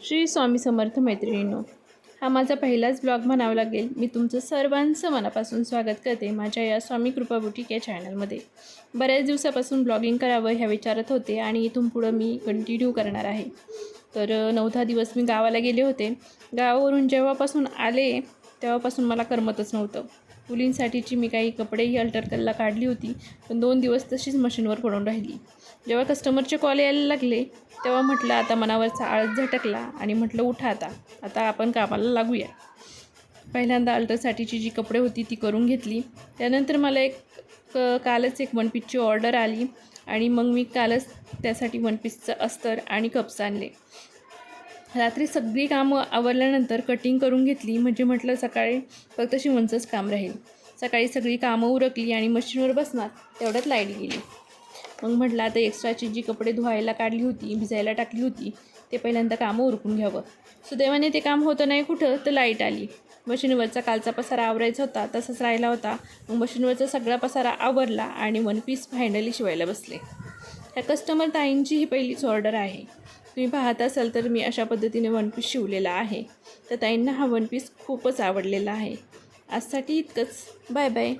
श्री स्वामी समर्थ मैत्रिणींनो, हा माझा पहिलाच ब्लॉग म्हणावा लागेल. मी तुमचं सर्वांचं मनापासून स्वागत करते माझ्या या स्वामी कृपा बुटीक या चॅनलमध्ये. बऱ्याच दिवसापासून ब्लॉगिंग करावं ह्या विचारात होते आणि इथून पुढं मी कंटिन्यू करणार आहे. तर 9-10 दिवस मी गावाला गेले होते. गावावरून जेव्हापासून आले तेव्हापासून मला करमतच नव्हतं. मुलींसाठीची मी काही कपडेही अल्टर काढली होती, पण 2 दिवस तशीच मशीनवर पडून राहिली. जेव्हा कस्टमरचे कॉल यायला लागले तेव्हा म्हटलं आता मनावरचा आळस झटकला आणि म्हटलं उठा आता आपण कामाला लागूया. पहिल्यांदा अल्टरसाठीची जी कपडे होती ती करून घेतली. त्यानंतर मला कालच एक वन पीसची ऑर्डर आली आणि मग मी कालच त्यासाठी वन पीसचं अस्तर आणि कप्स आणले. रात्री सगळी कामं आवरल्यानंतर कटिंग करून घेतली, म्हणजे म्हटलं सकाळी फक्त शिवणचंच काम राहील. सकाळी सगळी कामं उरकली आणि मशीनवर बसणार तेवढ्यात लाईट गेली. मग म्हटलं आता एक्स्ट्राची जी कपडे धुवायला काढली होती, भिजायला टाकली होती, ते पहिल्यांदा कामं उरकून घ्यावं. सुदैवाने ते काम होतं नाही कुठं तर लाईट आली. मशीनवरचा कालचा पसारा आवरायचा होता तसाच राहिला होता. मग मशीनवरचा सगळा पसारा आवरला आणि वन पीस फायनली शिवायला बसले. ह्या कस्टमर ताईंची ही पहिलीच ऑर्डर आहे. तुम्ही पाहत असाल तर मी अशा पद्धतीने वन पीस शिवलेला आहे. तर ताईंना हा वन पीस खूपच आवडलेला आहे. आजसाठी इतकंच. Bye bye.